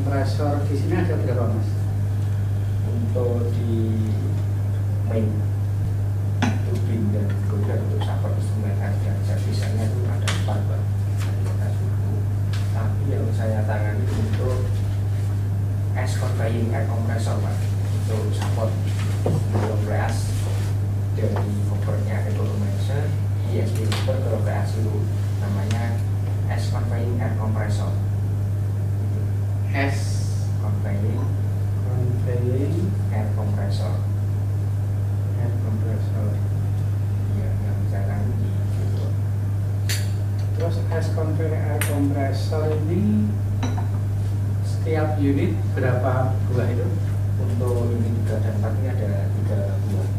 kompresor di sini ada berapa mas? Untuk di main turbin dan kemudian untuk support instrumen harga servisanya itu ada 4 Pak. Tapi yang saya tangani untuk conveying air compressor Pak, untuk support compress dari covernya economizer ISP motor ke compress itu namanya conveying air compressor. Conveying air compressor. Ya, yang saya di gitu. Terus conveying air compressor ini setiap unit berapa buah itu? Untuk unit 3 dan 4 ini ada 3 buah.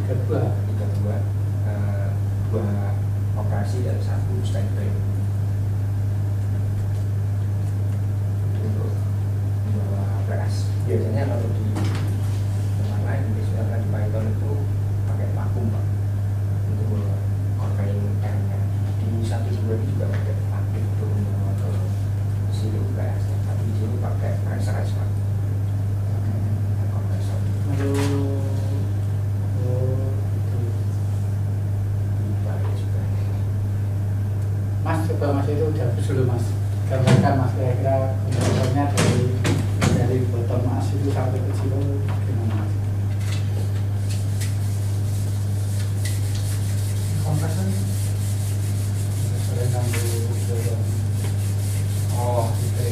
3 buah. 3 buah. 2 operasi dan 1 standby. Untuk membawa beras. Biasanya kalau di tempat lain, misalkan di Python itu pakai vakum Pak, untuk membawa conveying airnya. Di 1-2 ini juga pakai vakum untuk membawa ke silo beras. Tapi di sini pakai pressurized Pak. Kompresor. Mas, coba mas itu udah dulu mas, gambarkan mas kira-kira kompresornya dari bottom mas itu sampai ke silo gimana mas? Kompresornya nganggo oh gitu.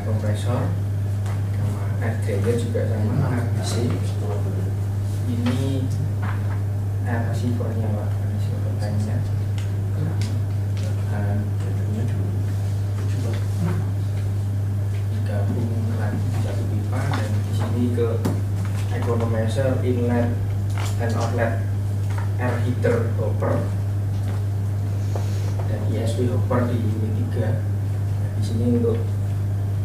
kompresor sama air dryer juga sama air besi. Ini air receivernya Pak, receiver tanknya dan jadinya digabung lagi satu pipa, dan di sini ke economizer, inlet dan outlet air heater hopper dan ISW hopper di unit 3. Nah, di sini untuk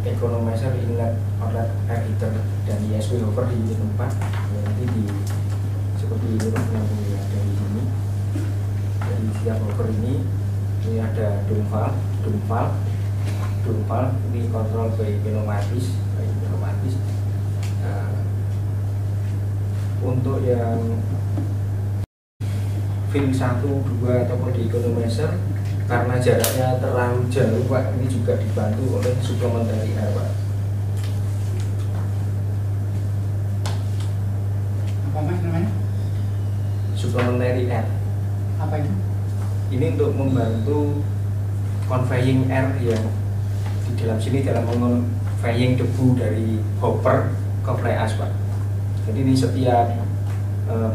economizer, inlet, outlet air heater dan ISW hopper di unit 4. Nanti di seperti ini yang ada di sini. Dari setiap hopper ini ada dome valve ini kontrol by pneumatis. Untuk yang fin 1, 2 ataupun di economizer karena jaraknya terlalu jauh Pak, ini juga dibantu oleh suplementary air Pak. Apa Mas namanya? Supplementary air. Apa itu? Ini untuk membantu conveying air yang di dalam sini dalam conveying debu dari hopper ke fly ash Pak. Jadi ini setiap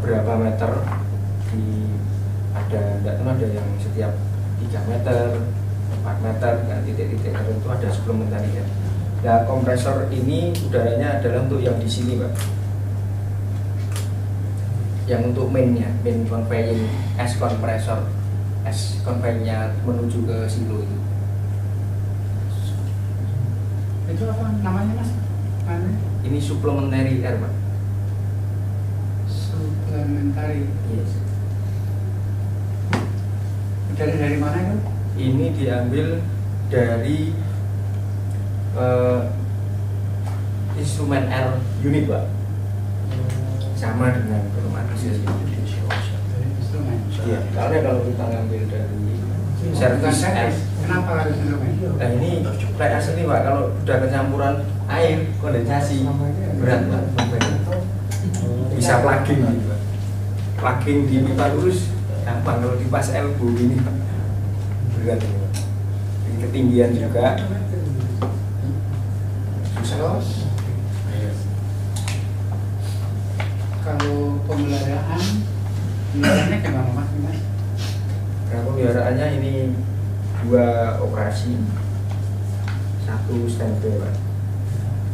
berapa meter ada yang setiap 3 meter, 4 meter, dan titik-titik tertentu ada suplementary air. Nah, kompresor ini udaranya adalah untuk yang di sini Pak. Yang untuk main conveying ash kompresor, ash conveyingnya menuju ke silo itu. Itu apa namanya Mas? Ini supplementary air Pak. Supplementary. Yes. Dari mana itu? Ini diambil dari instrumen air unit Pak. Sama dengan otomatis Dari instrumen. Iya, karena kalau kita ngambil dari servis air, Kenapa harus instrumen? nah ini fly ash ini Pak, kalau udah kecampuran air kondensasi berat Pak, bisa plugging gitu Pak. Plugging di pipa lurus gampang, kalau di pas elbow ini Pak berat ini Pak. Di ketinggian juga susah. Kalau pemeliharaannya gimana Mas? Nah, pemeliharaannya ini 2 operasi, 1 standby Pak.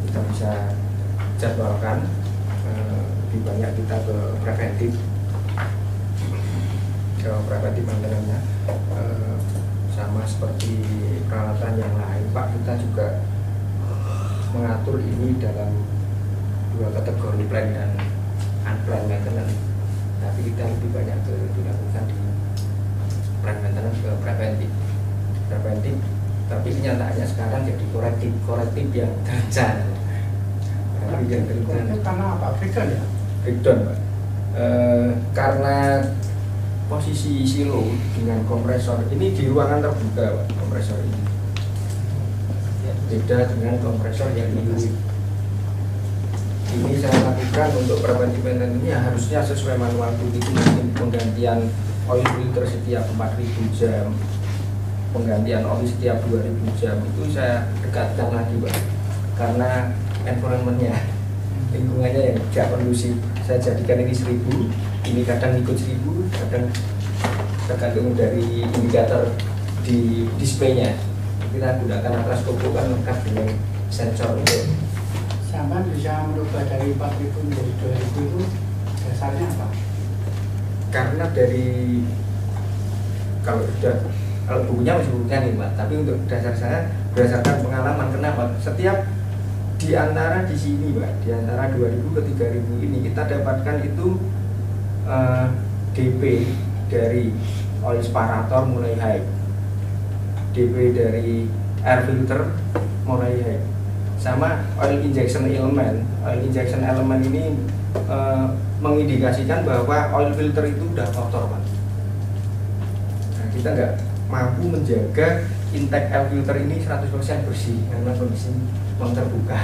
Kita bisa jadwalkan, lebih banyak kita ke preventif maintenance-nya, sama seperti peralatan yang lain Pak. Kita juga mengatur ini dalam 2 kategori plan dan unplanned maintenance, tapi kita lebih banyak dilakukan di plan maintenance ke preventif, tapi kenyataannya sekarang jadi korektif yang terencana. Itu karena apa? Breakdown ya? Breakdown Pak. Karena posisi silo dengan kompresor ini di ruangan terbuka Pak, kompresor ini beda dengan kompresor yang di unit. Ini saya lakukan untuk preventif maintenance ini harusnya sesuai manual itu, mungkin penggantian oil filter setiap 4.000 jam, penggantian oli setiap 2.000 jam, itu saya dekatkan lagi Pak, karena environmentnya, lingkungannya yang tidak kondusif. Saya jadikan ini 1.000, ini kadang ikut 1.000, kadang tergantung dari indikator di displaynya. Kita gunakan atlas Coco kan lengkap dengan sensor untuk Sampai bisa merubah dari 4.000 menjadi 2.000 itu dasarnya apa? karena dari kalau bukunya masih bukunya nih Pak, tapi untuk dasar saya berdasarkan pengalaman. Kenapa? Setiap di antara di sini Pak, di antara 2.000 ke 3.000 ini kita dapatkan itu DP dari oil separator mulai high, DP dari air filter mulai high, sama oil injection element. Oil injection element ini mengindikasikan bahwa oil filter itu udah kotor Pak. Nah, kita nggak mampu menjaga intake air filter ini 100% bersih karena kondisi memang terbuka.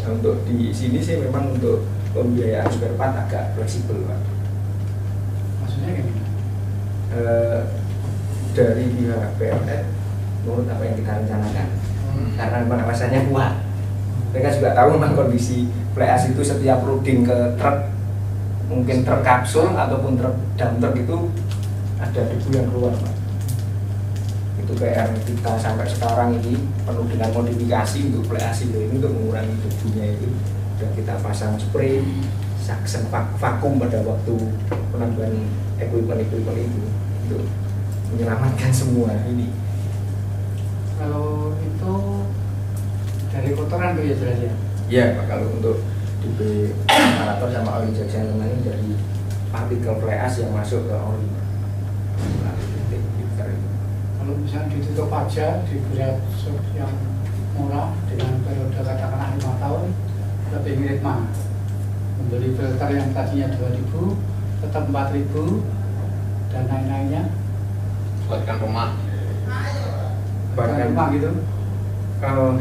Nah, untuk di sini sih memang untuk pembiayaan spare part agak fleksibel Pak. Maksudnya kayak gimana? Dari pihak PLN menurut apa yang kita rencanakan, karena pengawasannya kuat. Mereka juga tahu memang kondisi fly ash itu setiap loading ke truk, mungkin truk kapsul ataupun truk dump truck itu ada debu yang keluar Pak. Itu PR kita sampai sekarang ini penuh dengan modifikasi untuk fly ash ini untuk mengurangi debunya itu. Dan kita pasang spray suction vakum pada waktu penambahan equipment itu untuk menyelamatkan semua ini. Kalau itu dari kotoran tuh ya jelas ya? Ya Pak, kalau untuk DP separator sama oil injection ini dari partikel fly ash yang masuk ke oli. Kalau misalnya ditutup aja di berat yang murah dengan periode katakanlah 5 tahun, lebih mirip mana? Membeli filter yang tadinya 2.000 tetap 4.000 dan lain-lainnya. Buatkan rumah. Bahkan rumah gitu. Kalau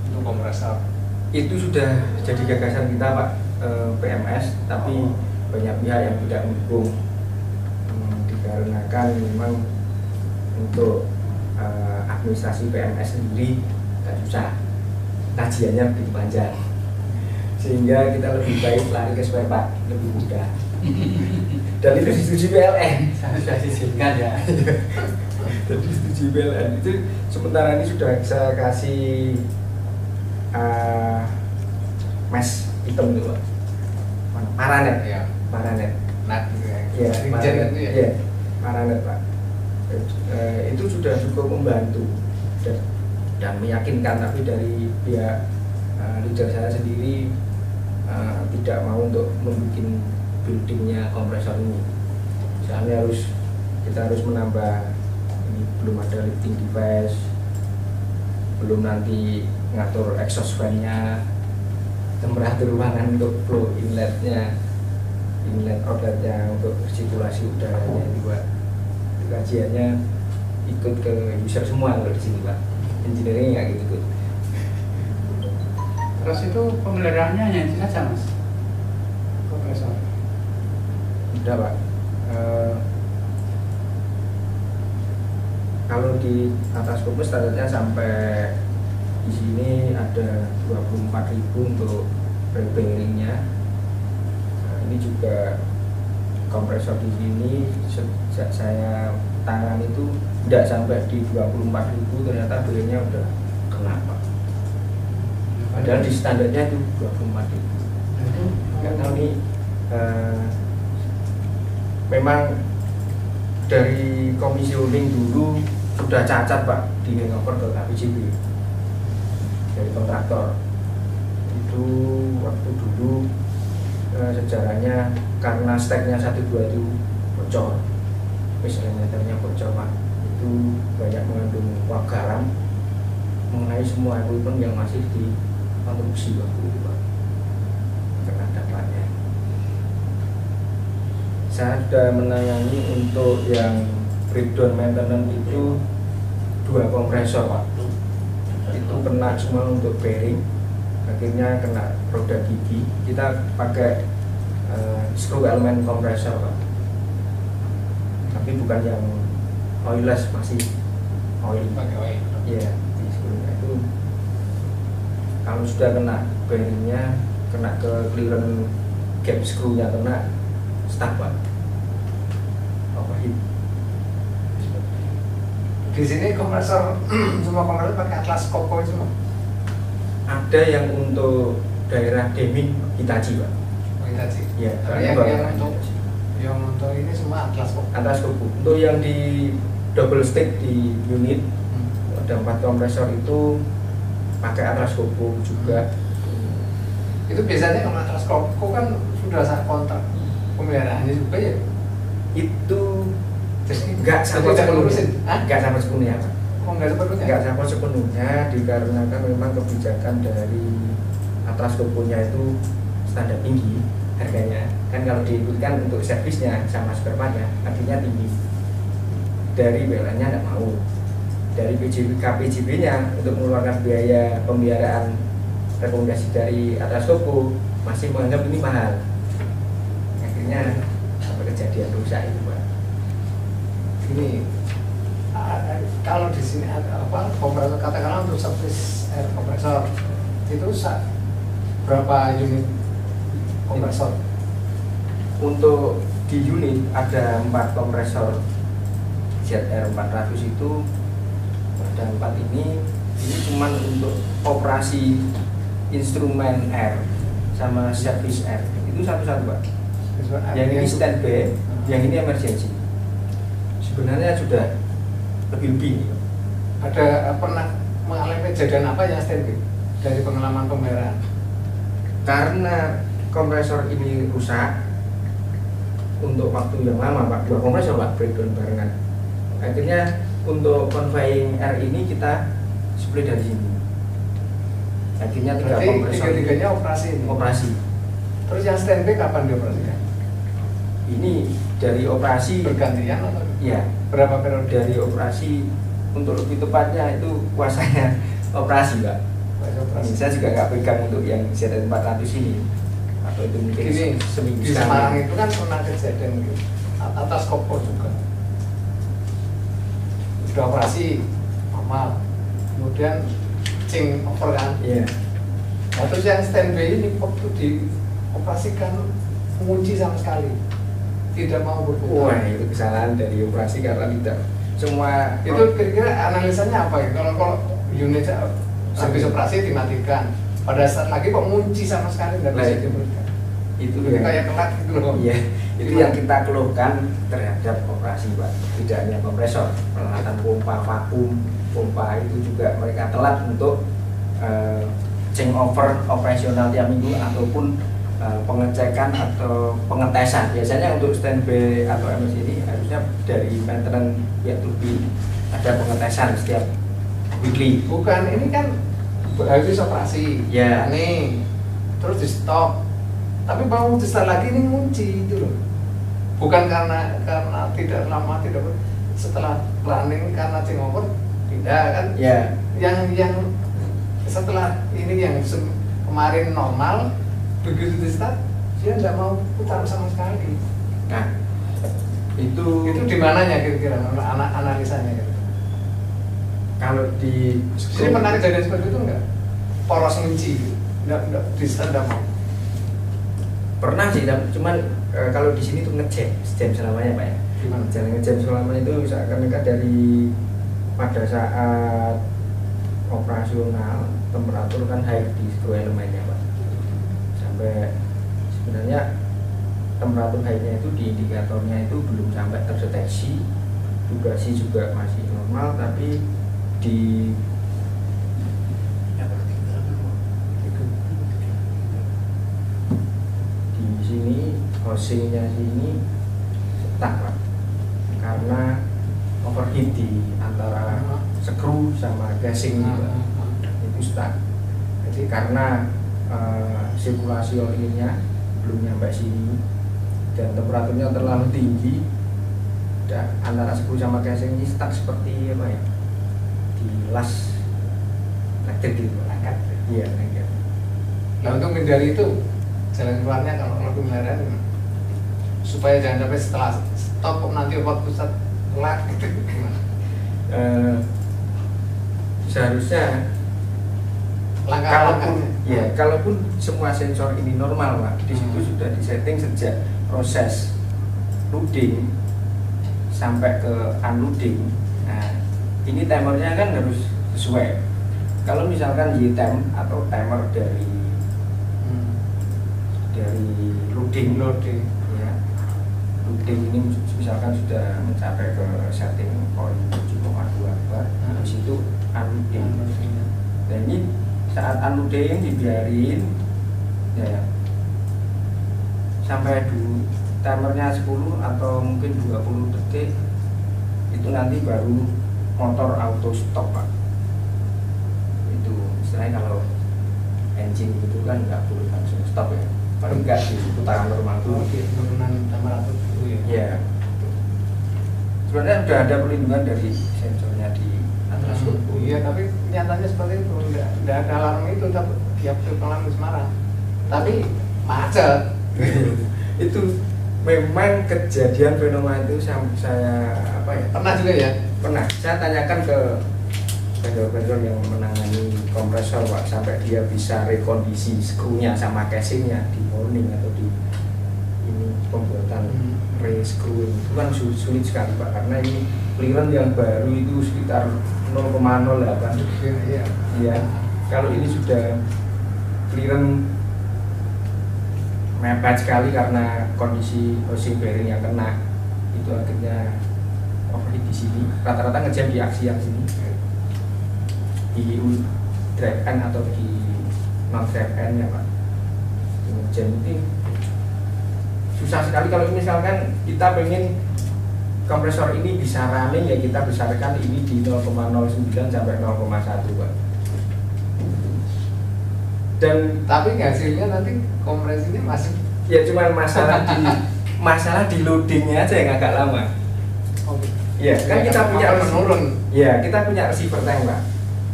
Untuk kompresor. itu sudah jadi gagasan kita Pak, PMS, tapi banyak pihak yang tidak mendukung, dikarenakan memang untuk administrasi PMS sendiri tidak susah, kajiannya lebih panjang, sehingga kita lebih baik lari ke spare part, lebih mudah. Dan itu disetujui PLN. Saya sudah diizinkan ya. Dan disetujui PLN itu sementara ini sudah saya kasih mesh hitam itu Pak, paranet Ya. Paranet. Nat gitu ya. Iya, Rinjan itu ya. Iya, paranet Pak. Itu sudah cukup membantu dan meyakinkan, tapi dari pihak leader saya sendiri tidak mau untuk membuat buildingnya kompresor ini. Misalnya kita harus menambah, ini belum ada lifting device, belum nanti ngatur exhaust fan-nya, temperatur ruangan untuk flow inlet outletnya, untuk sirkulasi udaranya juga. Kajiannya ikut ke user semua kalau di sini Pak, engineering nggak gitu. Terus itu pemeliharaannya hanya itu saja Mas? Kompresor? Udah Pak. Kalau di atas kupus standarnya sampai di sini ada 24.000 untuk repairingnya. Ini juga kompresor di sini sejak saya tangan itu tidak sampai di 24.000, ternyata biayanya udah kena Pak. Padahal di standarnya itu 24.000. Nggak tahu nih, memang dari komisioning dulu sudah cacat Pak, di hangover ke KPJB dari kontraktor. Itu waktu dulu sejarahnya karena steknya 12 itu bocor, meternya bocor Pak, itu banyak mengandung uap garam mengenai semua equipment yang masih di konstruksi waktu itu Pak, kena dampaknya. Saya sudah menangani untuk yang breakdown maintenance itu 2 kompresor Pak, itu kena semua untuk bearing, akhirnya kena roda gigi. Kita pakai screw element kompresor Pak, tapi bukan yang oilless, masih oil. Pakai oil. Iya, di screwnya itu kalau sudah kena bearingnya, kena ke clearance gap screw-nya, kena stuck Pak, overheat. Di sini kompresor semua kompresor pakai Atlas Copco semua. Ada yang untuk daerah Deming Hitachi Pak. Oh, Hitachi. Ya, Tapi yang untuk ini semua Atlas Copco. Atlas Copco. Untuk yang di double stick di unit ada 4 kompresor itu pakai Atlas Copco juga. Itu biasanya kalau Atlas Copco kan sudah saat kontrak pemeliharaannya juga ya. Itu Jadi nggak sampai tidak sepenuhnya, ngurusin. Hah? nggak sampai sepenuhnya Pak. Oh, nggak sepenuhnya. Nggak sampai sepenuhnya, dikarenakan memang kebijakan dari Atlas Copco-nya itu standar tinggi harganya. Kan kalau diikutkan untuk servisnya sama spare part-nya artinya tinggi. Dari PLN-nya nggak mau. Dari KPJB-nya untuk mengeluarkan biaya pemeliharaan rekomendasi dari Atlas Copco masih menganggap ini mahal. Akhirnya sampai kejadian rusak itu Pak. Ini kalau di sini ada apa kompresor, katakanlah untuk servis air kompresor itu berapa unit kompresor? Untuk di unit ada 4 kompresor ZR 400 itu, ada 4 ini cuma untuk operasi instrumen air sama service air itu satu-satu Pak. Yang ini standby, yang ini emergency. Sebenarnya sudah lebih. Ada pernah mengalami kejadian apa yang standby dari pengalaman pemeliharaan? Karena kompresor ini rusak untuk waktu yang lama Pak, 2 kompresor Pak breakdown barengan. Akhirnya untuk conveying air ini kita supply dari sini. Akhirnya 3 kompresor. Tiga-tiganya operasi ini. Operasi. Terus yang standby kapan dioperasikan? Ini dari operasi Bergantian atau? ya, Berapa periode? dari operasi untuk lebih tepatnya itu kuasanya operasi Mbak. Saya juga nggak pegang untuk yang ZN400 ini, atau itu mungkin Gini, seminggu di Semarang itu kan pernah kejadian gitu, atas Kopo juga sudah operasi normal, kemudian cing over kan. Iya. Nah, terus yang standby ini waktu dioperasikan mengunci sama sekali, tidak mau berputar. Wah, itu kesalahan dari operasi karena tidak semua Itu kira-kira analisanya apa ya? Kalau unit habis operasi dimatikan, pada saat lagi kok mengunci sama sekali nggak bisa diberikan. Itu Jadi kayak kelat gitu loh. Iya, itu yang kita keluhkan terhadap operasi Pak. Tidak hanya kompresor, peralatan pompa, vakum, pompa itu juga mereka telat untuk changeover operasional tiap minggu ataupun pengecekan atau pengetesan. Biasanya untuk standby atau MS ini harusnya dari maintenance pihak turbin ada pengetesan setiap weekly. Bukan, ini kan habis operasi. Ya. Nih, terus di stop. Tapi mau di start lagi ini ngunci itu loh. Bukan karena tidak lama tidak setelah planning karena changeover tidak kan? Ya. Yang setelah ini yang kemarin normal begitu di start dia nggak mau putar sama sekali. Nah, itu Itu di mananya kira-kira analisanya gitu. kalau di Jadi pernah kejadian seperti itu enggak? Poros ngunci, enggak di start enggak mau. pernah sih, cuman kalau di sini tuh ngejam selamanya Pak ya. Gimana? Jangan ngejam selamanya itu misalkan dari pada saat operasional temperatur kan high di seluruh elemennya Pak. Sampai sebenarnya temperatur high-nya itu di indikatornya itu belum sampai terdeteksi, vibrasi juga masih normal, tapi di sini housingnya sini stuck Pak, karena overheat di antara skru sama gasing itu stuck. Jadi karena sirkulasi oilnya belum nyampe sini dan temperaturnya terlalu tinggi, antara skru sama gasing ini stuck seperti apa ya, di las lengket gitu. Iya, lengket. Nah, untuk menghindari itu jalan keluarnya kalau lebih melerat supaya jangan sampai setelah stop nanti waktu telat gitu gimana? Seharusnya Langkah-langkahnya. kalaupun semua sensor ini normal Pak, di situ sudah disetting sejak proses loading sampai ke unloading. Nah, ini timernya kan harus sesuai. Kalau misalkan Y-time atau timer dari loading ya, loading ini misalkan sudah mencapai ke setting poin 7,2 bar, habis itu unloading. Dan ini saat unloading dibiarin ya sampai timernya 10 atau mungkin 20 detik, itu nanti baru motor auto stop Pak. Itu istilahnya kalau engine gitu kan nggak boleh langsung stop ya, paling nggak di putaran normal dulu. Penurunan temperatur dulu ya. Ya, sebenarnya sudah ada perlindungan dari sensornya di atas turbo. Iya, tapi nyatanya seperti itu, nggak ada alarm itu, tapi tiap pengalaman Semarang. Tapi macet. Itu memang kejadian fenomena itu saya apa ya? Pernah juga ya? Pernah. Saya tanyakan ke vendor-vendor yang menangani kompresor Pak, sampai dia bisa rekondisi skrunya sama casingnya di morning atau di ini pembuatan re-screwing itu kan sulit sekali Pak, karena ini clearance yang baru itu sekitar 0,08. Iya. Ya, kalau ini sudah clearance mepet sekali karena kondisi housing bearing yang kena, itu akhirnya overheat di sini. Rata-rata ngejam di aksi yang sini, di drive end atau di non drive end ya Pak. Ngejam itu susah sekali. Kalau misalkan kita pengen kompresor ini bisa running, ya kita besarkan ini di 0,09 sampai 0,1 Pak. Dan tapi hasilnya nanti kompresinya masih ya cuma masalah di loadingnya aja yang agak lama. Ya kan kita punya menurun. Ya kita punya receiver tank Pak.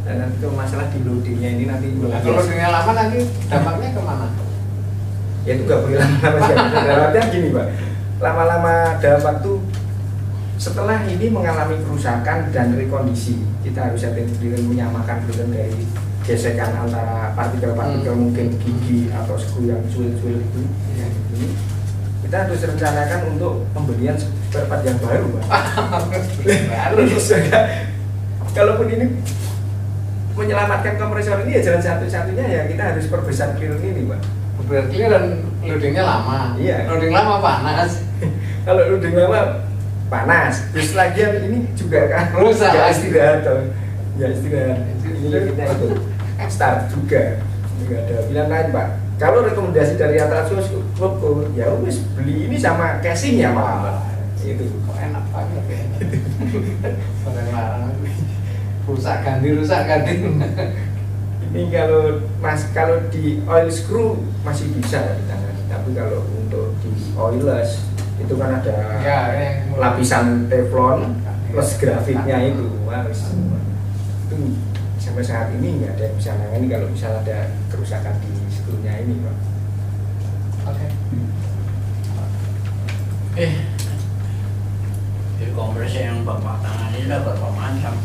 Dan nanti kalau masalah di loadingnya ini nanti kalau loadingnya lama nanti dampaknya kemana? Ya itu gak boleh lama-lama saja. Gini Pak, lama-lama dalam waktu setelah ini mengalami kerusakan dan rekondisi, kita harus hati-hati menyamakan dari gesekan antara partikel-partikel mungkin gigi atau skru yang cuil-cuil itu yang ini. Kita harus rencanakan untuk pembelian spare part yang baru Pak. Baru kalaupun ini menyelamatkan kompresor ini ya jalan satu-satunya, ya kita harus perbesar clearing ini Pak. Berarti dan loadingnya lama. Iya. Loading lama panas. Kalau loading lama panas, terus lagian ini juga kan rusak. Ya istirahat toh. Ya istirahat. Ini kita itu start juga. Enggak ada pilihan lain Pak. Kalau rekomendasi dari Atrasos Klub, ya wis beli ini sama casingnya malah. Itu kok enak banget kayaknya. Barang larang. Rusak ganti. Ini kalau di oil screw masih bisa ditangani, tapi kalau untuk di oilless itu kan ada ya, lapisan teflon plus grafitnya itu harus itu sampai saat ini nggak ada yang bisa nangani kalau misalnya ada kerusakan di screw-nya ini Pak. Oke. Jadi kompresor yang Bapak tangani ini berapa macam?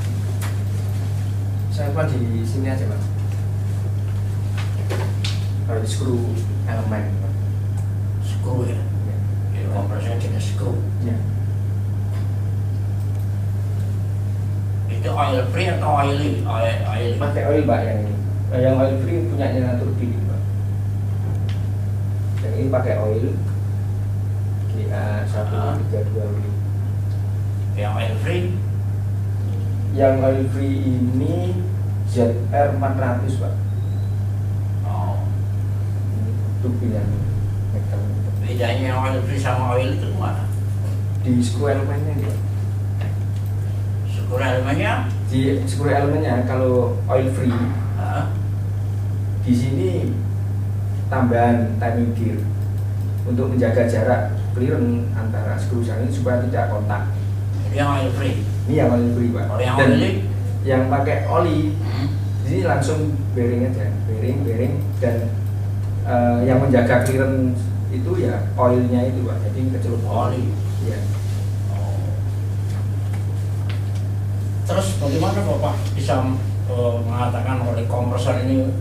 Saya Pak di sini aja Pak. Kalau di screw elemen Pak. Skru ya? Jadi kompresornya jenis skru. Ya. Itu oil free atau oily? Oil. Pakai oil Pak yang ini. Yang oil free punyanya turbin Pak. Yang ini pakai oil GA132W. Yang oil free? Yang oil free ini ZR400 Pak. Oh. Ini turbin yang metal. Bedanya yang oil free sama oil itu mana? Di screw elemennya nih Pak. Skru elemennya? Di screw elemennya kalau oil free di sini tambahan timing gear untuk menjaga jarak clearance antara screw ini supaya tidak kontak. Jadi yang oil free? Ini yang oil free Pak. Kalau yang Dan oily? yang pakai oli di sini langsung bearing aja, bearing dan yang menjaga clearance itu ya oilnya itu Pak. Jadi kecelup Oli. Ya. Terus bagaimana Bapak bisa mengatakan oleh kompresor ini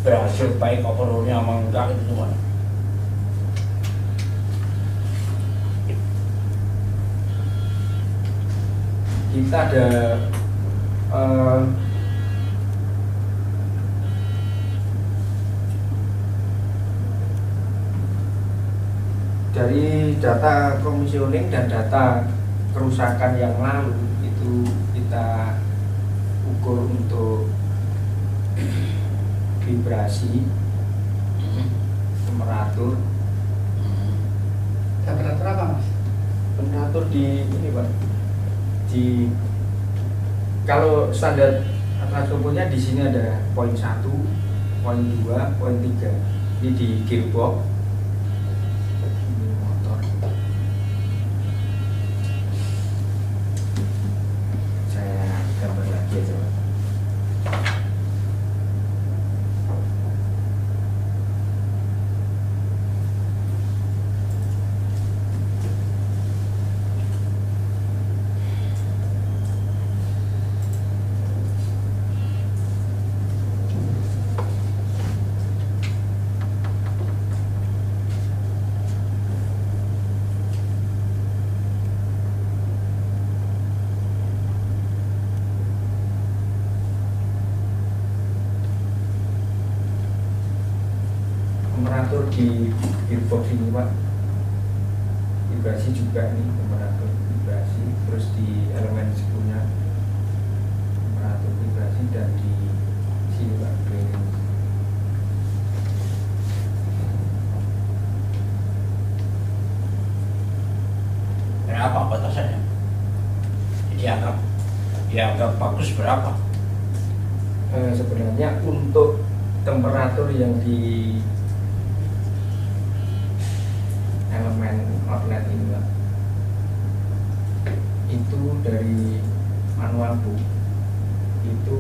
berhasil baik overhaulnya sama enggak itu gimana? Kita ada dari data komisioning dan data kerusakan yang lalu itu kita ukur untuk vibrasi, temperatur Temperatur apa Mas? temperatur di ini Pak, di kalau standar transformernya di sini ada poin 1, poin 2, poin 3. Ini di gearbox. Ini motor. Saya gambar lagi aja Pak. temperatur di gearbox ini Pak, vibrasi juga nih, temperatur vibrasi, terus di elemen sebelumnya temperatur vibrasi, dan di sini Pak bearing. Berapa batasannya? Dianggap bagus berapa? Sebenarnya untuk temperatur yang di elemen outlet ini Pak, itu dari manual book itu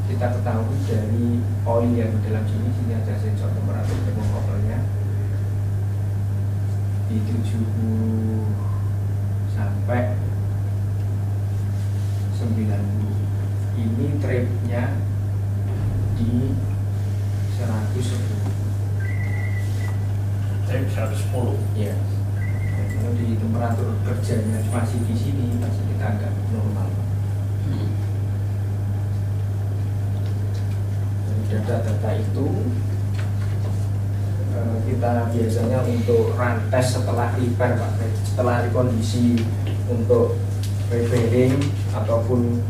kita ketahui dari oil yang di dalam sini ada sensor temperatur termokovernya di 70 sampai 90. Ini tripnya di 110. Trip 110. Ya. Dan kalau di temperatur kerjanya masih di sini, masih kita anggap normal. Dari data-data itu kita biasanya untuk rantes setelah repair Pak, setelah rekondisi untuk repairing ataupun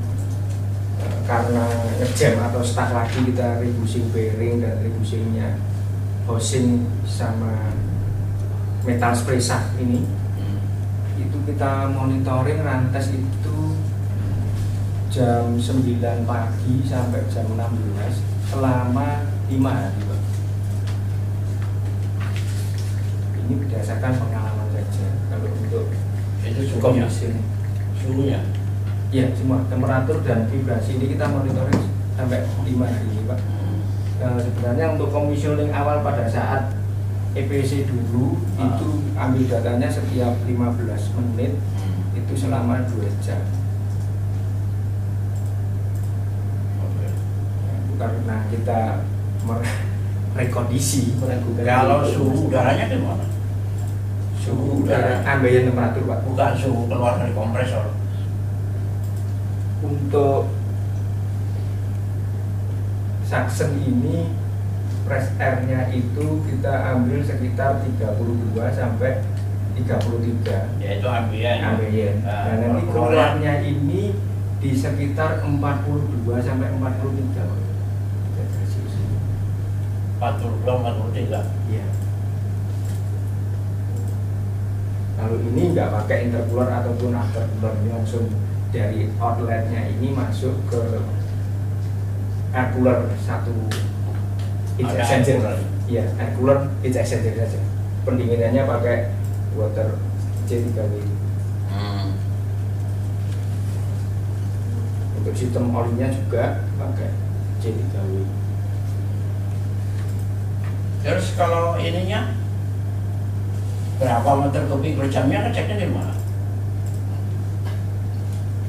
karena ngejam atau stuck lagi, kita rebusing bearing dan rebusingnya housing sama metal spray shaft ini, itu kita monitoring rantes itu jam 9 pagi sampai jam 16 selama 5 hari Pak. Ini berdasarkan pengalaman saja. Kalau untuk Itu suhunya? Iya, semua temperatur dan vibrasi ini kita monitoring sampai 5 hari ini Pak. Sebenarnya untuk commissioning awal pada saat EPC dulu itu ambil datanya setiap 15 menit itu selama 2 jam. Karena kita rekondisi meragukan. Kalau suhu udaranya gimana? Suhu udara ambien temperatur Pak, Bukan suhu keluar dari kompresor. untuk suction ini press airnya itu kita ambil sekitar 32 sampai 33 Yaitu ambien. ambien. Dan nanti keluarnya ini di sekitar 42 sampai 43 Pak. 42, 43. Iya. Kalau ini nggak pakai intercooler ataupun aftercooler, ini langsung dari outletnya ini masuk ke air cooler satu heat Ada exchanger. air cooler. Iya, air cooler heat exchanger saja. Pendinginannya pakai water C3W. Untuk sistem olinya juga pakai C3W. Terus kalau ininya berapa meter kubik per jamnya ngeceknya di mana?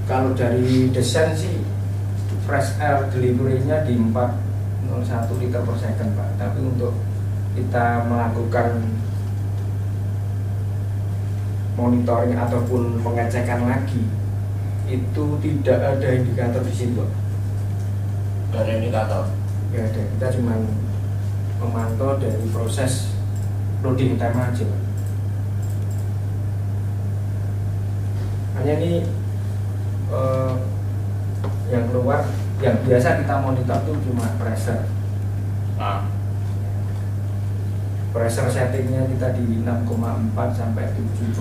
Kalau dari desain sih fresh air delivery-nya di 401 liter per second Pak. Tapi untuk kita melakukan monitoring ataupun pengecekan lagi itu tidak ada indikator di sini Pak. Dari indikator. Ya ada, kita cuma memantau dari proses loading time aja Pak. Hanya ini yang keluar, yang biasa kita monitor itu cuma pressure. Pressure settingnya kita di 6,4 sampai 7,2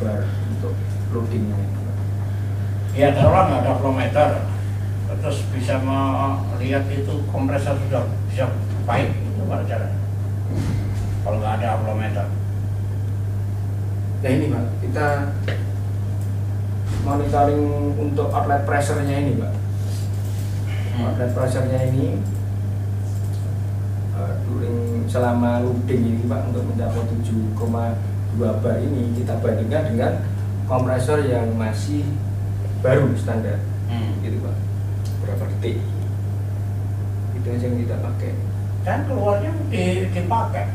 bar untuk loadingnya. Ya taruhlah nggak ada flometer, terus bisa melihat itu kompresor sudah bisa baik, itu gimana caranya? Kalau nggak ada flometer. Nah ini Pak, kita monitoring untuk outlet pressure-nya ini Pak. Outlet pressure-nya ini selama loading ini Pak, untuk mencapai 7,2 bar ini kita bandingkan dengan kompresor yang masih baru standar, gitu Pak. Berapa detik? Itu aja yang kita pakai. Dan keluarnya dipakai,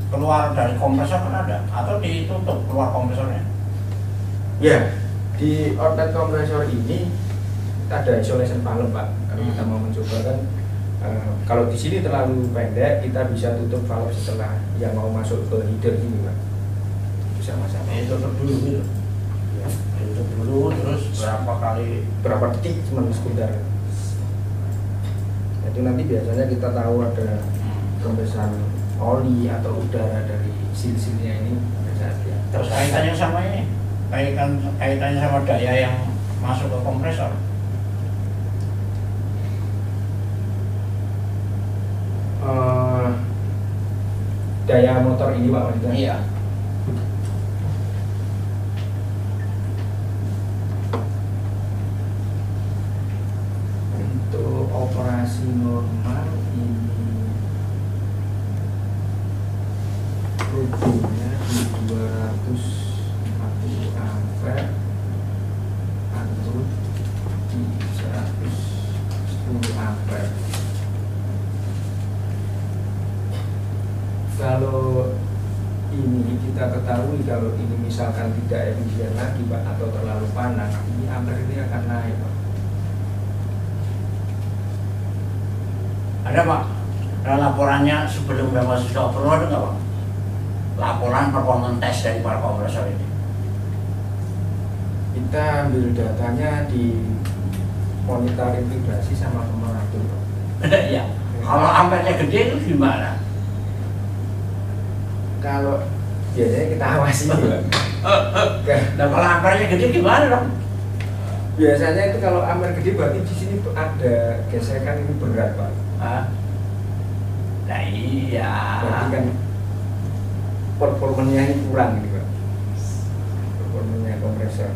keluar dari kompresor kan ada, atau ditutup keluar kompresornya? Ya, di outlet kompresor ini ada isolation valve Pak. Kalau kita mau mencoba kan Kalau di sini terlalu pendek, kita bisa tutup valve setelah yang mau masuk ke header ini, Pak. Sama-sama. Tutup dulu gitu. Ya. Tutup dulu, terus berapa detik cuma sebentar. Itu nanti biasanya kita tahu ada rembesan oli atau udara dari sil-silnya ini pada saat dia. Terus kaitannya sama ini, kaitannya sama daya yang masuk ke kompresor. Daya motor ini Pak maksudnya? Iya. Untuk operasi normal ini rubuhnya di 240 ampere atau di 110 ampere. Kalau ini kita ketahui kalau ini misalkan tidak efisien lagi Pak atau terlalu panas, ini ampere ini akan naik Pak. Ada Pak, ada laporannya sebelum Bapak sudah perlu ada nggak Pak? Laporan performance test dari para kompresor ini. Kita ambil datanya di monitoring vibrasi sama temperatur Pak. Iya. Kalau ampernya gede itu gimana? Kalau biasanya kita awasi Pak. Nah kalau ampernya gede gimana dong? Biasanya itu kalau ampere gede berarti di sini ada gesekan ini berat Pak. Nah iya. Berarti kan performanya ini kurang gitu Pak. Performanya kompresor.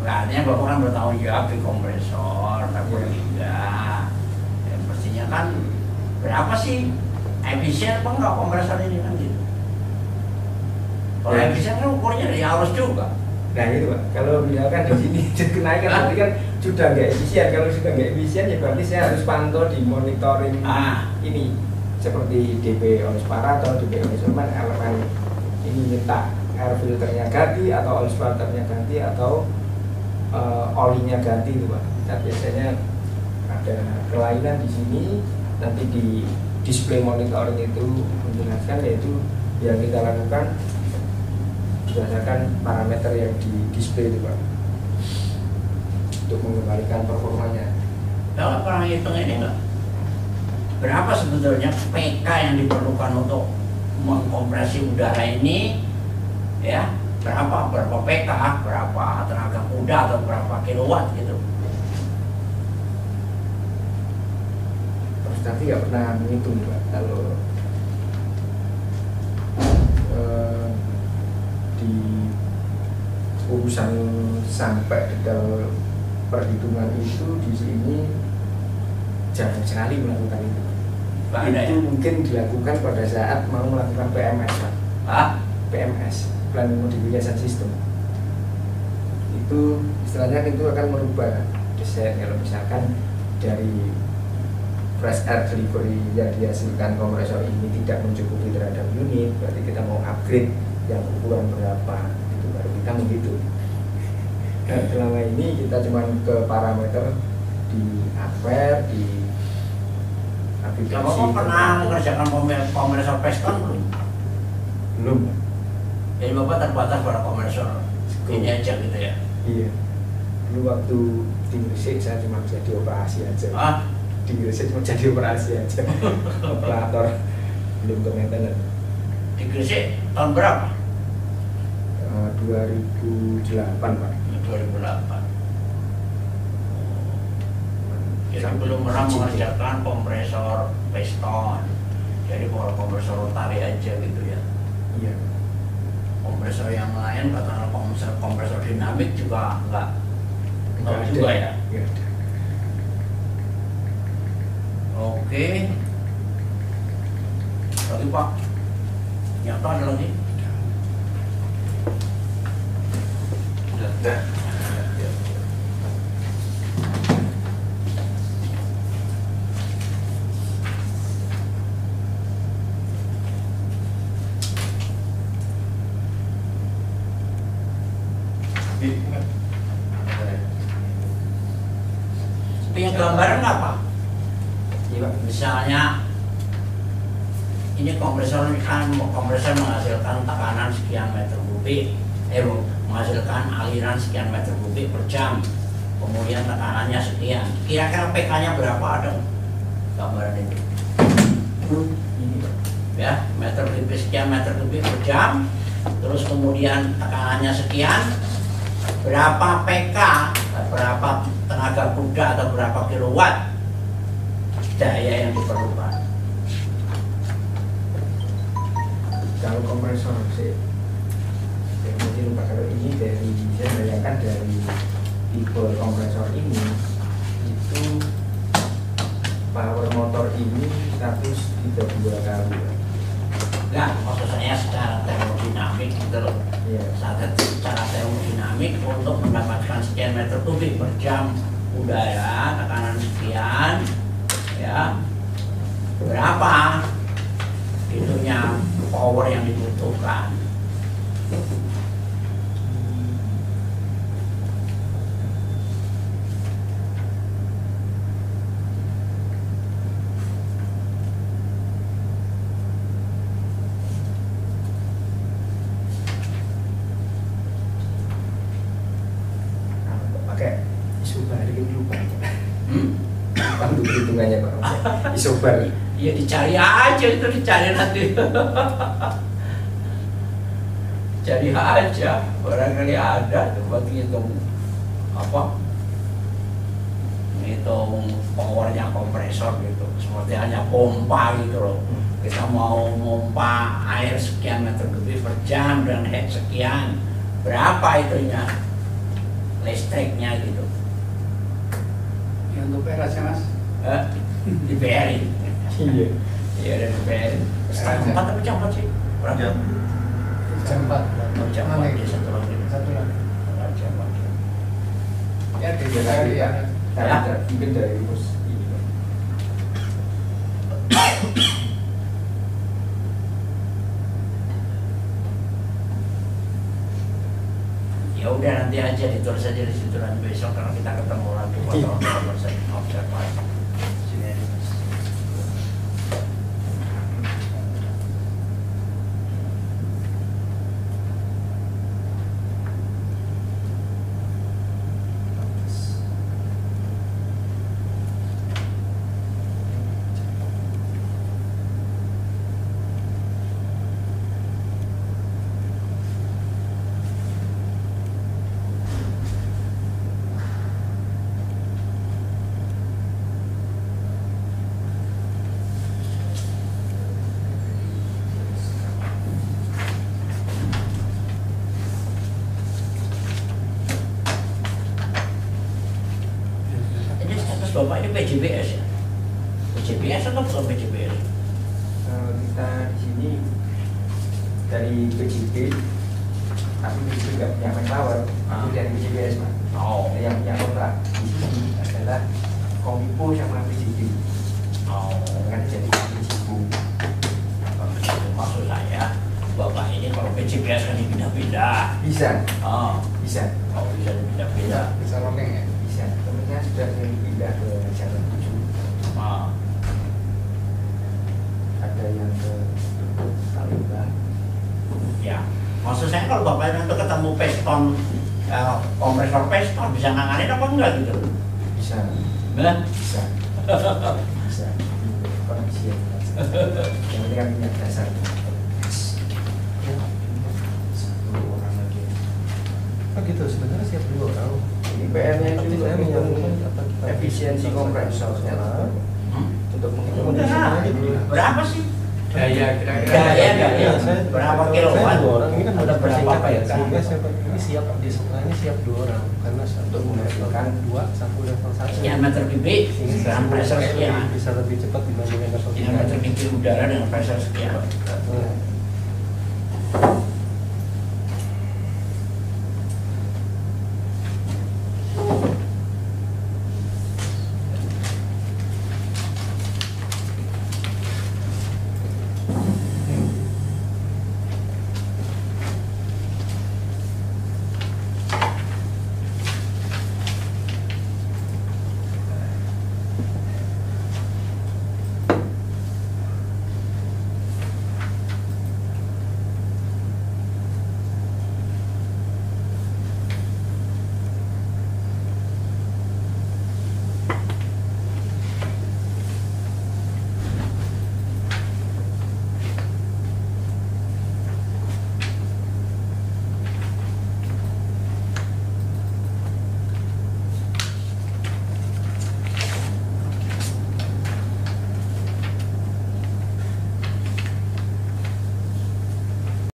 Artinya Bapak kan bertanggung jawab di kompresor, tapi enggak. Ya, mestinya kan berapa sih efisien apa enggak kompresor ini kan gitu. Kalau Ya. efisien kan ukurnya dari arus juga. Nah itu Pak, kalau misalkan di sini kenaikan berarti kan sudah nggak efisien. Kalau sudah nggak efisien ya berarti saya harus pantau di monitoring ini seperti DP oleh atau DP oleh elemen ini minta air filternya ganti atau oleh starternya ganti atau olinya ganti itu Pak. Kita biasanya ada kelainan di sini, nanti di display monitoring itu menjelaskan, yaitu yang kita lakukan berdasarkan parameter yang di display itu Pak, untuk mengembalikan performanya. Kalau pernah hitung ini enggak? Berapa sebetulnya PK yang diperlukan untuk mengkompresi udara ini, ya? Berapa PK, berapa tenaga kuda atau berapa kilowatt gitu? Terus tapi nggak pernah menghitung Pak. Kalau di urusan sampai detail perhitungan itu di sini jarang sekali melakukan itu. Itu mungkin dilakukan pada saat mau melakukan PMS Pak. PMS, Plan Modification System. Itu istilahnya itu akan merubah desain. Kalau misalkan dari fresh air delivery yang dihasilkan kompresor ini tidak mencukupi terhadap unit, berarti kita mau upgrade yang ukuran berapa, itu baru kita menghitung. Dan selama ini kita cuma ke parameter di ampere, di aplikasi. Bapak pernah mengerjakan kompresor piston belum? Belum. Jadi Bapak terbatas pada kompresor ini aja gitu ya? Iya. Dulu waktu di Gresik saya cuma jadi operasi aja. Di Gresik cuma jadi operasi aja. Operator, belum ke maintenance. Di Gresik tahun berapa? 2008 Pak. 2008. Jadi belum pernah mengerjakan kompresor piston. Jadi kalau kompresor rotari aja gitu ya? Iya. Kompresor yang lain, katakanlah kompresor dinamik juga enggak Nggak juga ada. ya? Nggak ada. Oke. Lagi Pak, nyata ada lagi? Sudah. Punya gambaran nggak Pak? Misalnya ini kompresor menghasilkan tekanan sekian meter kubik, menghasilkan aliran sekian meter kubik per jam, kemudian tekanannya sekian. Kira-kira PK-nya berapa, ada gambaran itu? Ya, meter kubik sekian meter kubik per jam, terus kemudian tekanannya sekian, berapa PK, berapa tenaga kuda atau berapa kilowatt daya yang diperlukan. Kalau kompresor sih, mungkin lupa, kalau ini dari, saya bayangkan dari tipe kompresor ini itu power motor ini 132 kali. Nah, maksud saya secara termodinamik gitu loh. Iya. Secara termodinamik untuk mendapatkan sekian meter kubik per jam udara, tekanan sekian, ya berapa itunya power yang dibutuhkan. Pakai isobar ini lupa. Lupa untuk perhitungannya Pak. Isobar. Ya dicari aja, itu dicari nanti. Cari aja, barangkali ada tuh buat ngitung apa? Ngitung powernya kompresor gitu, seperti hanya pompa gitu loh. Kita mau pompa air sekian meter kubik per jam dan head sekian, berapa itunya listriknya gitu. Ya, untuk peras ya Mas. Dibayarin. Iya. Iya, udah dibayarin. Setengah 4 tapi jam 4 sih. Berapa? Jam 4. Jam 4 ya, satu lagi. Satu lagi. Jam 4. Ya, Beda lagi ya. Mungkin dari bus ini. Ya udah, nanti aja ditulis aja di situ, nanti besok kalau kita ketemu lagi buat observasi. Sini aja, Mas. Ini status Bapak ini PJBS ya? PJBS atau bukan PJBS? Kita di sini dari PJB, tapi PJB nggak punya main power, itu dari PJBS Pak. Oh. Yang punya kontrak di sini adalah Kominfo sama PJB. Oh. Kan jadi PJB. Maksud saya, Bapak ini kalau PJBS kan dipindah-pindah. Bisa, Oh, bisa, oh bisa dipindah-pindah. Bisa rolling ya. bisa. Temennya sudah pindah ke jalan 7. Ah. Ada yang ke Salimba. Ya, maksud saya kalau Bapak itu ketemu piston, kompresor piston bisa nanganin apa enggak gitu? Bisa, Nah, bisa, bisa. Kondisi yang penting kan punya dasar. 10 orang lagi. Oh gitu, sebenarnya siap 2 orang. Ini PR-nya itu Saya menghitung menyambungkan apa kita efisiensi kompresornya. Untuk menghitung udah, efisiensi. berapa sih? Daya kira-kira. Daya, berapa kilowatt? Saya 2 orang, ini kan Ada ada berapa berapa ya? PK? Sehingga saya ini siap di sekolahnya siap 2 orang karena Untuk level menghasilkan 2 sampai level 1. Sekian meter kubik dengan pressure sekian. Bisa lebih cepat dibandingkan level Sekian meter kubik udara dengan pressure sekian. 3.